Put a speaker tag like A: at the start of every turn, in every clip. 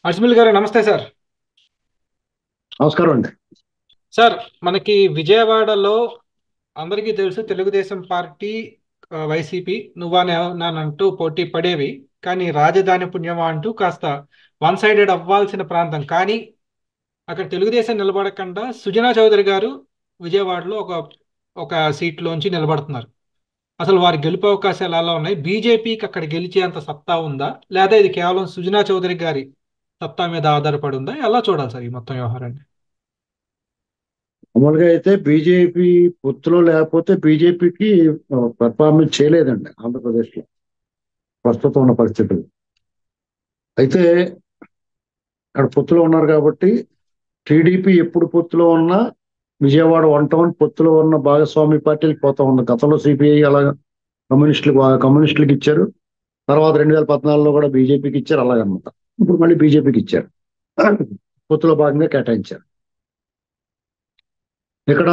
A: అజ్మల్ గారు నమస్తే సార్.
B: నమస్కారం అండి.
A: సార్, మనకి విజయవాడలో అందరికీ తెలుసు తెలుగుదేశం పార్టీ, వైసీపీ నువ్వా నానంటూ పోటీ పడేవి. కానీ రాజధాని పుణ్యమా అంటూ కాస్త వన్ సైడెడ్ అవ్వాల్సిన ప్రాంతం. కానీ అక్కడ తెలుగుదేశం నిలబడకుండా సుజనా చౌదరి గారు విజయవాడలో ఒక ఒక సీట్లోంచి నిలబడుతున్నారు. అసలు వారి గెలుపు అవకాశాలు ఎలా ఉన్నాయి? బీజేపీకి అక్కడ గెలిచేంత సత్తా ఉందా, లేదా ఇది కేవలం సుజనా చౌదరి గారి సత్తా మీద ఆధారపడి ఉందా? ఎలా చూడాలి సార్ ఈ మొత్తం వ్యవహారాన్ని?
B: మామూలుగా అయితే బీజేపీ పొత్తులో లేకపోతే బీజేపీకి పెర్ఫార్మెన్స్ చేయలేదండి ఆంధ్రప్రదేశ్ లో ప్రస్తుతం ఉన్న పరిస్థితులు. అయితే అక్కడ పొత్తులో ఉన్నారు కాబట్టి టీడీపీ ఎప్పుడు పొత్తులో ఉన్నా విజయవాడ వన్ టౌన్ పొత్తులో ఉన్న భాగస్వామి పార్టీలకు పోతా ఉంది. గతంలో సిపిఐ అలా కమ్యూనిస్టులకు ఇచ్చారు. తర్వాత 2014లో కూడా బీజేపీకి ఇచ్చారు అలాగనమాట. ఇప్పుడు మళ్ళీ బీజేపీకి ఇచ్చారు. పొత్తులో భాగంగా కేటాయించారు. ఇక్కడ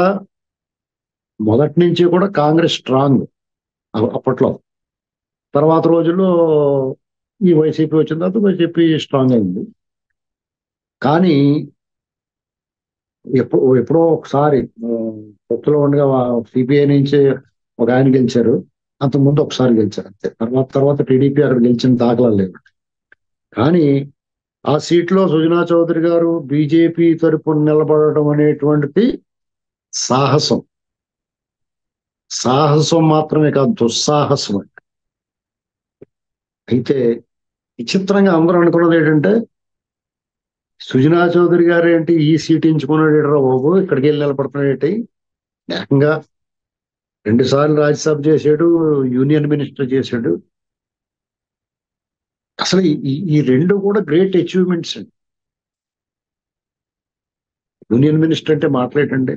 B: మొదటి నుంచి కూడా కాంగ్రెస్ స్ట్రాంగ్ అప్పట్లో. తర్వాత రోజుల్లో ఈ వైసీపీ వచ్చిన తర్వాత వైసీపీ స్ట్రాంగ్ అయింది. కానీ ఎప్పుడో ఒకసారి పొత్తులో ఉండగా సిపిఐ నుంచి ఒక ఆయన గెలిచారు. అంతకుముందు ఒకసారి గెలిచారు అంతే. తర్వాత టీడీపీ అక్కడ గెలిచిన దాఖలాలు లేవు. కానీ ఆ సీట్లో సుజనా చౌదరి గారు బీజేపీ తరపున నిలబడటం అనేటువంటిది సాహసం. సాహసం మాత్రమే కాదు, దుస్సాహసం. అయితే విచిత్రంగా అందరూ అనుకున్నది ఏంటంటే, సుజనా చౌదరి గారు ఏంటి ఈ సీట్ ఎంచుకున్నాడు రా బాబు, ఇక్కడికి వెళ్ళి నిలబడుతున్నాడు ఏంటి, ఏకంగా 2 సార్లు రాజ్యసభ చేశాడు, యూనియన్ మినిస్టర్ చేశాడు. అసలు ఈ రెండు కూడా గ్రేట్ అచీవ్మెంట్స్ అండి. యూనియన్ మినిస్టర్ అంటే మాట్లాడండి,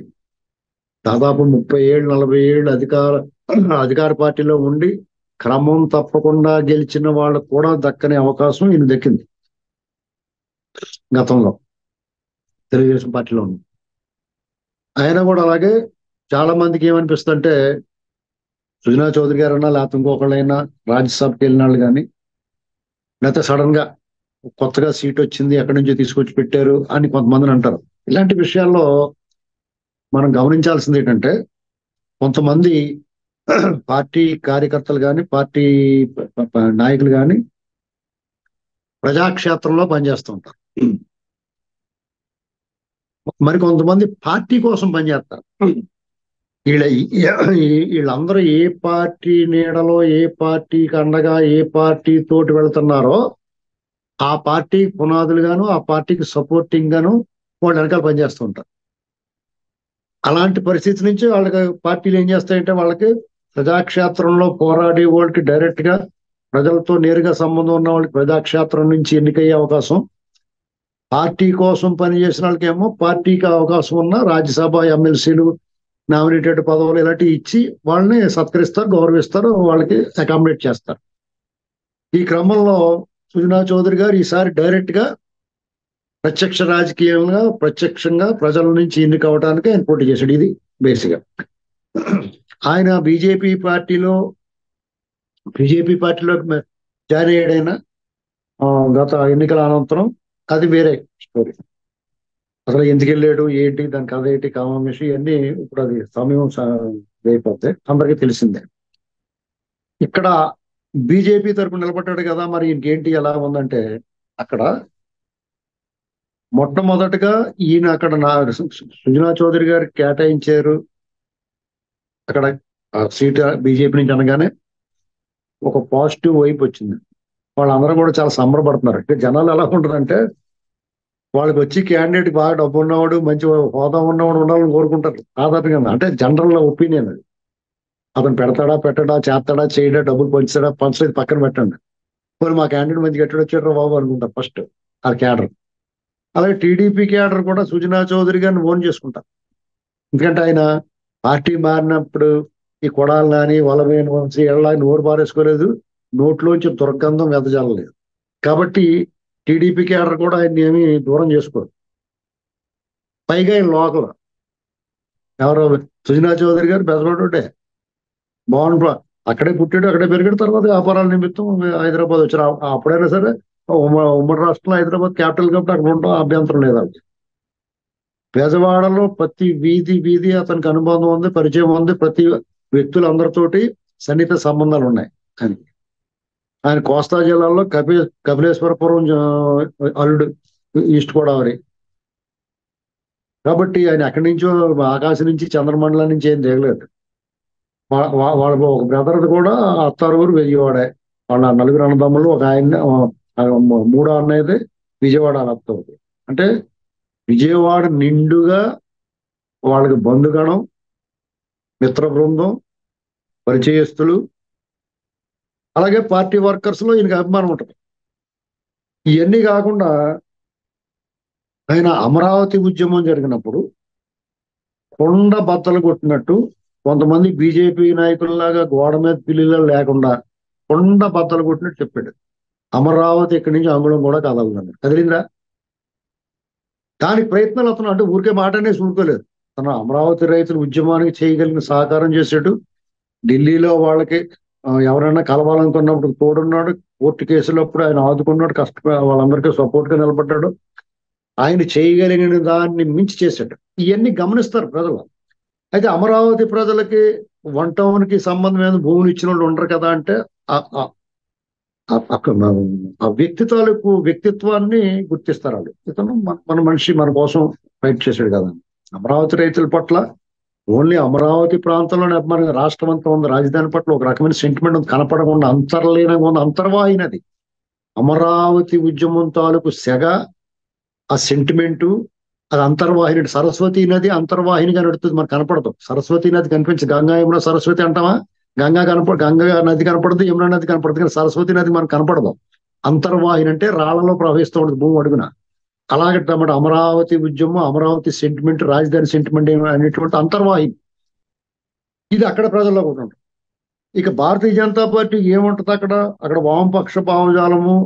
B: దాదాపు 30 ఏళ్ళు 40 ఏళ్ళు అధికార పార్టీలో ఉండి క్రమం తప్పకుండా గెలిచిన వాళ్ళకు కూడా దక్కని అవకాశం ఈయన దక్కింది గతంలో తెలుగుదేశం పార్టీలో ఉంది. ఆయన కూడా అలాగే. చాలా మందికి ఏమనిపిస్తుందంటే, సుజనా చౌదరి గారన్నా లేకపోతే ఇంకొకళ్ళైనా రాజ్యసభకి వెళ్ళిన వాళ్ళు కానీ, లేకపోతే సడన్ గా కొత్తగా సీట్ వచ్చింది ఎక్కడి నుంచో తీసుకొచ్చి పెట్టారు అని కొంతమందిని అంటారు. ఇలాంటి విషయాల్లో మనం గమనించాల్సింది ఏంటంటే, కొంతమంది పార్టీ కార్యకర్తలు కానీ పార్టీ నాయకులు కానీ ప్రజాక్షేత్రంలో పనిచేస్తూ ఉంటారు. మరి కొంతమంది పార్టీ కోసం పనిచేస్తారు. వీళ్ళ వీళ్ళందరూ ఏ పార్టీ నీడలో, ఏ పార్టీకి అండగా, ఏ పార్టీ తోటి వెళ్తున్నారో ఆ పార్టీ పునాదులు గాను, ఆ పార్టీకి సపోర్టింగ్ గాను వాళ్ళు వెనకాల పనిచేస్తూ ఉంటారు. అలాంటి పరిస్థితి నుంచి వాళ్ళకి పార్టీలు ఏం చేస్తాయంటే, వాళ్ళకి ప్రజాక్షేత్రంలో పోరాడే వాళ్ళకి డైరెక్ట్ గా ప్రజలతో నేరుగా సంబంధం ఉన్న వాళ్ళకి ప్రజాక్షేత్రం నుంచి ఎన్నికయ్యే అవకాశం, పార్టీ కోసం పనిచేసిన వాళ్ళకేమో పార్టీకి అవకాశం ఉన్న రాజ్యసభ ఎమ్మెల్సీలు నామినేటెడ్ పదవులు ఇలాంటివి ఇచ్చి వాళ్ళని సత్కరిస్తారు, గౌరవిస్తారు, వాళ్ళకి అకామిడేట్ చేస్తారు. ఈ క్రమంలో సుజనా చౌదరి గారు ఈసారి డైరెక్ట్ గా ప్రత్యక్ష రాజకీయంగా ప్రత్యక్షంగా ప్రజల నుంచి ఎన్నికవడానికి ఆయన పోటీ చేశాడు. ఇది బేసిక్గా. ఆయన బీజేపీ పార్టీలోకి జాయిన్ అయ్యాడైనా గత ఎన్నికల అనంతరం. అది వేరే స్టోరీ. అసలు ఎందుకు వెళ్ళాడు ఏంటి, దాని కథ ఏంటి, కామేషి ఇవన్నీ ఇప్పుడు అది సమయం అయిపోతే అందరికీ తెలిసిందే. ఇక్కడ బీజేపీ తరపున నిలబడ్డాడు కదా, మరి ఇంకేంటి ఎలా ఉందంటే, అక్కడ మొట్టమొదటిగా ఈయన అక్కడ సుజనా చౌదరి గారికి కేటాయించారు. అక్కడ సీట్ బీజేపీ నుంచి అనగానే ఒక పాజిటివ్ వైపు వచ్చింది. వాళ్ళందరూ కూడా చాలా సంబరపడుతున్నారు. అంటే జనాలు ఎలా ఉంటుందంటే, వాళ్ళకి వచ్చి క్యాండిడేట్ బాగా డబ్బు ఉన్నవాడు, మంచి హోదా ఉన్నవాడు ఉండాలని కోరుకుంటారు సాధారణంగా. అంటే జనరల్ ఒపీనియన్ అది. అతను పెడతాడా పెట్టడా, చేస్తాడా చేయడా, డబ్బులు పంచలేదు పక్కన పెట్టండి, మరి మా క్యాండిడేట్ మంచి గట్టిగా వచ్చాడు బాబు అనుకుంటారు ఫస్ట్ ఆ క్యాడర్. అలాగే టీడీపీ క్యాడర్ కూడా సుజనా చౌదరి గారిని ఓన్ చేసుకుంటారు. ఎందుకంటే ఆయన పార్టీ మారినప్పుడు ఈ కొడాలి నాని, వలవేణు వంశీ ఎళ్ళ నోరు పారేసుకోలేదు, నోట్లోంచి దుర్గంధం వెదజల్లలేదు. కాబట్టి టీడీపీ క్యాడర్ కూడా ఆయన్ని ఏమీ దూరం చేసుకోరు. పైగా ఆయన లోకల్. ఎవరో సుజనా చౌదరి గారు బెజవాడే బాగుండు, అక్కడే పుట్టాడు, అక్కడే పెరిగాడు. తర్వాత వ్యాపారాల నిమిత్తం హైదరాబాద్ వచ్చారు. అప్పుడైనా సరే ఉమ్మడి రాష్ట్రంలో హైదరాబాద్ క్యాపిటల్ కాబట్టి అక్కడ ఉండడం అభ్యంతరం లేదు వాళ్ళకి. బెజవాడలో ప్రతి వీధి అతనికి అనుబంధం ఉంది, పరిచయం ఉంది, ప్రతి వ్యక్తులందరితోటి సన్నిహిత సంబంధాలు ఉన్నాయి ఆయనకి. ఆయన కోస్తా జిల్లాలో కపిలేశ్వరపురం అల్లుడు, ఈస్ట్ గోదావరి. కాబట్టి ఆయన ఎక్కడి నుంచో ఆకాశం నుంచి చంద్రమండలం నుంచి ఏం దిగలేదు. వాళ్ళ ఒక బ్రదర్ కూడా అత్తారూరు విజయవాడే. వాళ్ళ నలుగురు అన్నదమ్ములు, ఒక ఆయన, మూడో అన్నయ్యది విజయవాడ అత్తవుతుంది. అంటే విజయవాడ నిండుగా వాళ్ళకి బంధుగణం, మిత్ర బృందం, పరిచయస్తులు, అలాగే పార్టీ వర్కర్స్ లో ఈయనకి అభిమానం ఉంటుంది. ఇవన్నీ కాకుండా ఆయన అమరావతి ఉద్యమం జరిగినప్పుడు కొండ బద్దలు కొట్టినట్టు కొంతమంది బీజేపీ నాయకుల్లాగా గోడ మీద పిల్లిలో లేకుండా కొండ బద్దలు కొట్టినట్టు చెప్పాడు. అమరావతి ఇక్కడి నుంచి అంగుళం కూడా కదలదండి. కదిలిందా? దానికి ప్రయత్నాలు అతను అంటే ఊరికే మాట అనేది చూడుకోలేదు. తన అమరావతి రైతుల ఉద్యమానికి చేయగలిగిన సహకారం చేశాడు. ఢిల్లీలో వాళ్ళకి ఎవరైనా కలవాలనుకున్నప్పుడు తోడున్నాడు. కోర్టు కేసులప్పుడు ఆయన ఆదుకున్నాడు. వాళ్ళందరికీ సపోర్ట్ గా నిలబడ్డాడు. ఆయన చేయగలిగిన దాన్ని మించి చేశాడు. ఇవన్నీ గమనిస్తారు ప్రజలు. అయితే అమరావతి ప్రజలకి వన్ టౌన్ కి సంబంధమైన భూములు ఇచ్చిన వాళ్ళు ఉండరు కదా అంటే ఆ వ్యక్తిత్వాన్ని గుర్తిస్తారు వాళ్ళు. ఇతను మన మనిషి, మన కోసం ఫైట్ చేశాడు కదా. అమరావతి రైతుల పట్ల ఓన్లీ అమరావతి ప్రాంతంలోనే మన రాష్ట్రం అంతా ఉంది. రాజధాని పట్ల ఒక రకమైన సెంటిమెంట్ ఉంది, కనపడకుండా అంతర్లీనంగా ఉంది, అంతర్వాహినది. అమరావతి ఉద్యమం తాలూకు సెగ, ఆ సెంటిమెంటు, అది అంతర్వాహిని. సరస్వతి నది అంతర్వాహినిగా నడుస్తుంది, మనకు కనపడదు. సరస్వతి నది కనిపించదు. గంగా యమున సరస్వతి అంటామా? గంగా నది కనపడదు, యమున నది కనపడదు, కానీ సరస్వతి నది మనకు కనపడదు. అంతర్వాహిని అంటే రాళ్లలో ప్రవహిస్తూ ఉంటుంది భూమి అడుగున. అలాగే అమరావతి ఉద్యమం, అమరావతి సెంటిమెంట్, రాజధాని సెంటిమెంట్ అనేటువంటి అంతర్వాహిని. ఇది అక్కడ ప్రజల్లో కూడా ఉంటుంది. ఇక భారతీయ జనతా పార్టీ ఏముంటుంది అక్కడ వామపక్ష భావజాలము,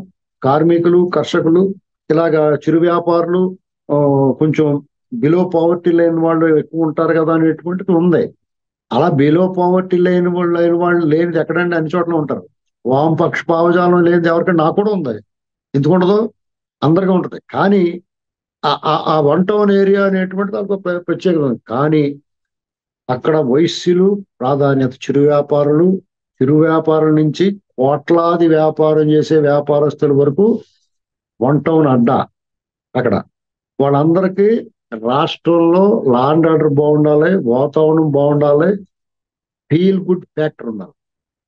B: కార్మికులు, కర్షకులు, ఇలాగా చిరు వ్యాపారులు, కొంచెం బిలో పావర్టీ లేని వాళ్ళు ఎక్కువ ఉంటారు కదా అనేటువంటిది ఉంది. అలా బిలో పావర్టీ లేని వాళ్ళు లేనిది ఎక్కడంటే అన్ని చోట్ల ఉంటారు. వామపక్ష భావజాలం లేనిది ఎవరికైనా, నాకు కూడా ఉంది, ఎందుకు ఉండదు, అందరికీ ఉంటుంది. కానీ ఆ వన్ టౌన్ ఏరియా అనేటువంటిది ఒక ప్రత్యేకత ఉంది. కానీ అక్కడ వైశ్యులు ప్రాధాన్యత, చిరు వ్యాపారుల నుంచి కోట్లాది వ్యాపారం చేసే వ్యాపారస్తుల వరకు వన్ టౌన్ అడ్డా. అక్కడ వాళ్ళందరికీ రాష్ట్రంలో లా అండ్ ఆర్డర్ బాగుండాలి, వాతావరణం బాగుండాలి, ఫీల్ గుడ్ ఫ్యాక్టర్ ఉండాలి.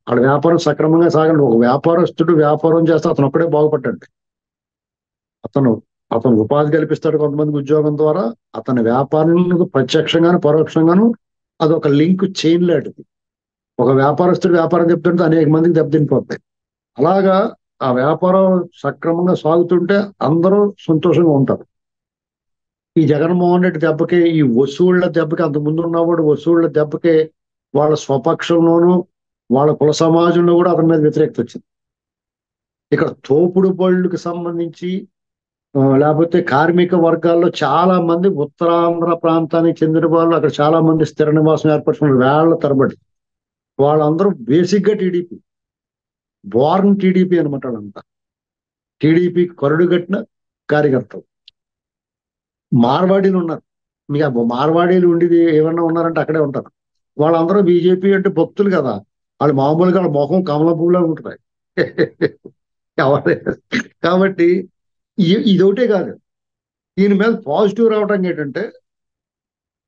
B: వాళ్ళ వ్యాపారం సక్రమంగా సాగండి. ఒక వ్యాపారస్తుడు వ్యాపారం చేస్తే అతను ఒక్కడే బాగుపడ్డండి. అతను ఉపాధి కల్పిస్తాడు కొంతమందికి ఉద్యోగం ద్వారా. అతని వ్యాపారం ప్రత్యక్షంగాను పరోక్షంగాను అదొక లింక్ చైన్ లాంటిది. ఒక వ్యాపారస్తుడు వ్యాపారం చెప్తుంటే అనేక మందికి దెబ్బతినిపోతాయి. అలాగా ఆ వ్యాపారం సక్రమంగా సాగుతుంటే అందరూ సంతోషంగా ఉంటారు. ఈ జగన్మోహన్ రెడ్డి దెబ్బకి, ఈ వసూళ్ల దెబ్బకి, అంతకుముందు ఉన్నవాడు వసూళ్ల దెబ్బకి వాళ్ళ స్వపక్షంలోనూ వాళ్ళ కుల సమాజంలో కూడా అతని మీద వ్యతిరేకత వచ్చింది. ఇక్కడ తోపుడు బళ్ళకి సంబంధించి లేకపోతే కార్మిక వర్గాల్లో చాలా మంది ఉత్తరాంధ్ర ప్రాంతానికి చెందిన వాళ్ళు అక్కడ చాలా మంది స్థిర నివాసం ఏర్పరచుకున్నారు వేళ్ల తరబడి. వాళ్ళందరూ బేసిక్ గా టీడీపీ, బోర్న్ టీడీపీ అనమాట. వాళ్ళంతా టీడీపీ కరుడు కట్టిన కార్యకర్తలు. మార్వాడీలు ఉన్నారు. మీకు మార్వాడీలు ఉండేది ఏమన్నా ఉన్నారంటే అక్కడే ఉంటారు. వాళ్ళందరూ బీజేపీ అంటే భక్తులు కదా. వాళ్ళు మామూలుగా వాళ్ళ మొహం కమల పువ్వులా ఉంటుంది. కాబట్టి ఇదొకటే కాదు, ఈయన మీద పాజిటివ్ రావడం ఏంటంటే,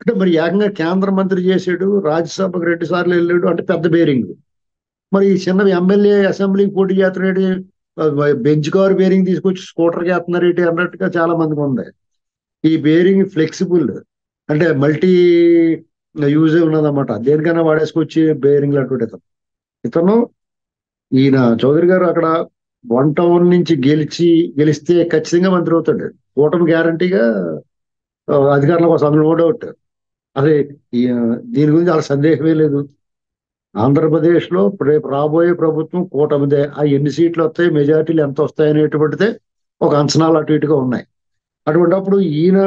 B: అంటే మరి ఏకంగా కేంద్ర మంత్రి చేసాడు, రాజ్యసభకు 2 సార్లు వెళ్ళాడు అంటే పెద్ద బేరింగ్. మరి ఈ చిన్న ఎమ్మెల్యే అసెంబ్లీకి పోటీ చేస్తున్నాడు, బెంచ్ కారు బేరింగ్ తీసుకొచ్చి స్కూటర్కి వేస్తున్నారేంటి అన్నట్టుగా చాలా మందికి ఉంది. ఈ బేరింగ్ ఫ్లెక్సిబుల్ అంటే మల్టీ యూజ్ ఉన్నదన్నమాట. దేనికైనా వాడేసుకొచ్చి బేరింగ్ అటువంటి ఇతను ఈయన చౌదరి గారు అక్కడ వన్ టౌన్ నుంచి గెలిస్తే ఖచ్చితంగా మంత్రి అవుతాడు. కూటమి గ్యారంటీగా అధికారుల కోసం, అందులో నో డౌట్. అదే దీని గురించి వాళ్ళ సందేహమే లేదు. ఆంధ్రప్రదేశ్ లో రేపు రాబోయే ప్రభుత్వం కూటమిదే. ఆ ఎన్ని సీట్లు వస్తాయి, మెజార్టీలు ఎంత వస్తాయి అనేటువంటిదే ఒక అంచనాలు అటు ఇటుగా ఉన్నాయి. అటువంటిప్పుడు ఈయన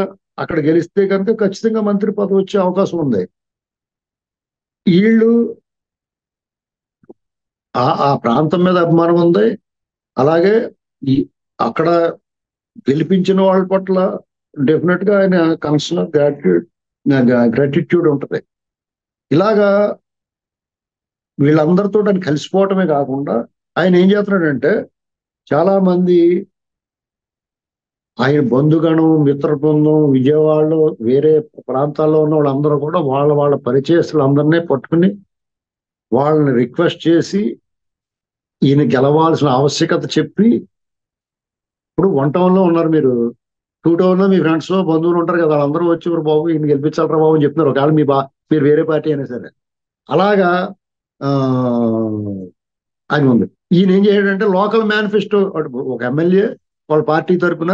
B: అక్కడ గెలిస్తే కనుక ఖచ్చితంగా మంత్రి పదవి వచ్చే అవకాశం ఉంది. వీళ్ళు ఆ ప్రాంతం మీద అభిమానం ఉంది. అలాగే అక్కడ గెలిపించిన వాళ్ళ పట్ల డెఫినెట్ గా ఆయన కన్సర్న్ గ్రాటిట్యూడ్ ఉంటది. ఇలాగా వీళ్ళందరితో ఆయన కలిసిపోవటమే కాకుండా ఆయన ఏం చేస్తున్నాడంటే చాలా మంది ఆయన బంధుగణం, మిత్ర బృందం, విజయవాడలో వేరే ప్రాంతాల్లో ఉన్న వాళ్ళందరూ కూడా వాళ్ళ వాళ్ళ పరిచయస్తులందరినీ పట్టుకుని వాళ్ళని రిక్వెస్ట్ చేసి ఈయన గెలవాల్సిన ఆవశ్యకత చెప్పి, ఇప్పుడు 1 టౌన్ లో ఉన్నారు మీరు, 2 టౌన్ లో మీ ఫ్రెండ్స్ లో బంధువులు ఉంటారు కదా, వాళ్ళందరూ వచ్చి "మరి బాబు ఈయన గెలిపించాలరా బాబు" అని చెప్తున్నారు. ఒకవేళ మీరు వేరే పార్టీ అయినా సరే. అలాగా ఆ ఆయన ఉంది. ఈయన ఏం చేయడంటే లోకల్ మేనిఫెస్టో, ఒక ఎమ్మెల్యే వాళ్ళ పార్టీ తరఫున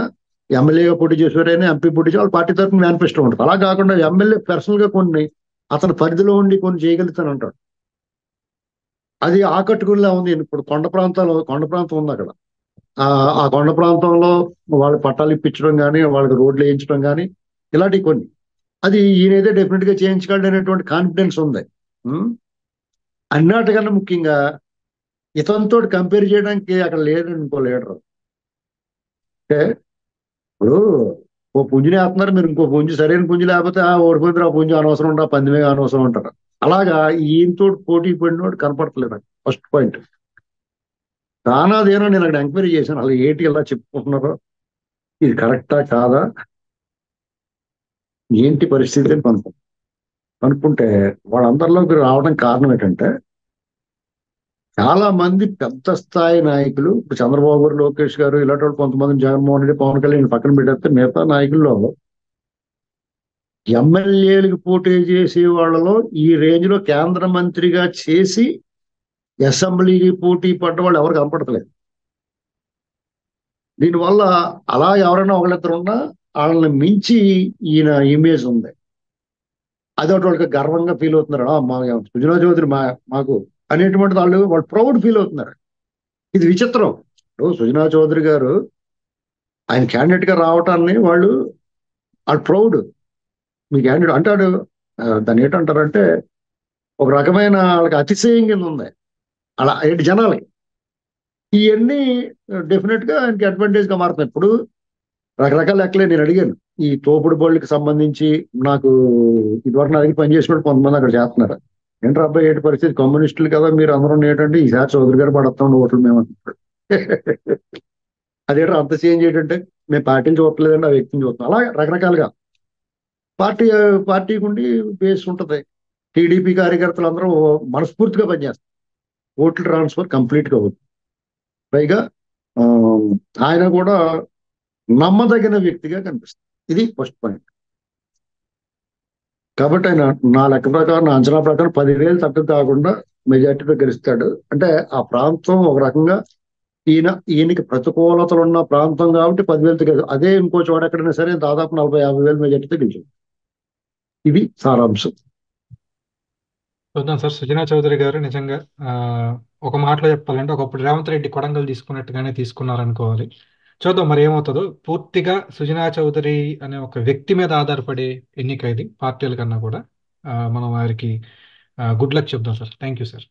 B: ఎమ్మెల్యేగా పోటీ చేసేవారైనా ఎంపీ పోటీ చేసి వాళ్ళ పార్టీ తరఫున మేనిఫెస్టో ఉంటుంది. అలా కాకుండా ఎమ్మెల్యే పర్సనల్ గా కొన్ని అతని పరిధిలో ఉండి కొన్ని చేయగలుగుతాను అంటాడు. అది ఆకట్టుకునేలా ఉంది. ఇప్పుడు కొండ ప్రాంతం ఉంది అక్కడ. ఆ కొండ ప్రాంతంలో వాళ్ళ పట్టాలు ఇప్పించడం కానీ, వాళ్ళకి రోడ్లు వేయించడం కానీ, ఇలాంటివి కొన్ని. అది ఈయనైతే డెఫినెట్ గా చేయించగలడు అనేటువంటి కాన్ఫిడెన్స్ ఉంది. ఉం? అన్నిటికన్నా ముఖ్యంగా ఇతనితో కంపేర్ చేయడానికి అక్కడ లేడు ఇంకో లీడర్. అంటే ఇప్పుడు ఓ పుంజుని వేస్తున్నారు, మీరు ఇంకో పుంజు సరైన పుంజు లేకపోతే ఓడిపోతారు, ఆ పుంజు అనవసరం ఉంటా, పందిమే అనవసరం ఉంటారు. అలాగా ఈయనతో పోటీ పడినోడు కనపడట్లేదు నాకు. First point. కానాదేనో నేను అక్కడ ఎంక్వైరీ చేశాను, అసలు ఏంటి ఇలా చెప్పుకుంటున్నారో, ఇది కరెక్టా కాదా, ఏంటి పరిస్థితి అని కనుక్కుంటే వాళ్ళందరిలోకి రావడం కారణం ఏంటంటే చాలా మంది పెద్ద స్థాయి నాయకులు, ఇప్పుడు చంద్రబాబు గారు, లోకేష్ గారు, ఇలాంటి వాళ్ళు కొంతమంది, జగన్మోహన్ రెడ్డి, పవన్ కళ్యాణ్ పక్కన పెట్టేస్తే మిగతా నాయకుల్లో ఎమ్మెల్యేలకు పోటీ చేసే వాళ్ళలో ఈ రేంజ్ లో కేంద్ర మంత్రిగా చేసి అసెంబ్లీకి పోటీ పడ్డ వాళ్ళు ఎవరు కనపడతలేదు. దీనివల్ల అలా ఎవరైనా ఒకళ్ళిద్దరు ఉన్నా వాళ్ళని మించి ఈయన ఇమేజ్ ఉంది. అదొకటి వాళ్ళకి గర్వంగా ఫీల్ అవుతున్నారు. మా సుజనా చౌదరి మాకు అనేటువంటి వాళ్ళు ప్రౌడ్ ఫీల్ అవుతున్నారు. ఇది విచిత్రం. ఇప్పుడు సుజనా చౌదరి గారు ఆయన క్యాండిడేట్ గా రావటాన్ని వాళ్ళు ప్రౌడ్. మీ క్యాండిడేట్ అంటాడు, దాన్ని ఏంటంటారంటే ఒక రకమైన వాళ్ళకి అతిశయం కింద ఉంది అలా ఏంటి జనాలకి. ఇవన్నీ డెఫినెట్ గా ఆయనకి అడ్వాంటేజ్ గా మారుతున్నాయి. ఇప్పుడు రకరకాల లెక్కలే నేను అడిగాను. ఈ తోపుడు బళ్ళకి సంబంధించి నాకు ఇదివరకు నా దగ్గర పనిచేసినప్పుడు కొంతమంది అక్కడ చేస్తున్నారు. ఏంట్రా అబ్బాయి ఏంటి పరిస్థితి, కమ్యూనిస్టులు కదా మీరు అందరూ, ఏంటంటే ఈసారి చౌదరి గారు పడతాం ఓట్లు మేము అంటున్నారు. అదేంటో అంత చేంజ్ ఏంటంటే మేము పార్టీని చూడలేదండి, ఆ వ్యక్తిని చూస్తున్నాం. అలా రకరకాలుగా పార్టీ పార్టీకి ఉండి బేస్ ఉంటుంది. టీడీపీ కార్యకర్తలు అందరూ మనస్ఫూర్తిగా పనిచేస్తారు. ఓట్ల ట్రాన్స్ఫర్ కంప్లీట్ గా అవుతుంది. పైగా ఆ, ఆయన కూడా నమ్మదగిన వ్యక్తిగా కనిపిస్తుంది. ఇది ఫస్ట్ పాయింట్. కాబట్టి ఆయన నా లెక్క ప్రకారం, నా అంచనా ప్రకారం 10,000 తక్కువ కాకుండా మెజార్టీతో గెలుస్తాడు. అంటే ఆ ప్రాంతం ఒక రకంగా ఈయనకి ప్రతికూలతలు ఉన్న ప్రాంతం కాబట్టి 10,000తో గెలుస్తాడు. అదే ఇంకో చోట ఎక్కడైనా సరే దాదాపు 40,000-50,000 మెజార్టీతో గెలిచాడు. ఇది సారాంశం.
A: చూద్దాం సార్. సుజనా చౌదరి గారు నిజంగా ఒక మాటలో చెప్పాలంటే ఒకప్పుడు రేవంత్ రెడ్డి కొడంగల్ తీసుకున్నట్టుగానే తీసుకున్నారనుకోవాలి. చూద్దాం మరి ఏమవుతుందో. పూర్తిగా సుజనా చౌదరి అనే ఒక వ్యక్తి మీద ఆధారపడే ఎన్నిక ఇది, పార్టీల కన్నా కూడా. మనం వారికి గుడ్ లక్ చెప్దాం సార్. Thank you sir.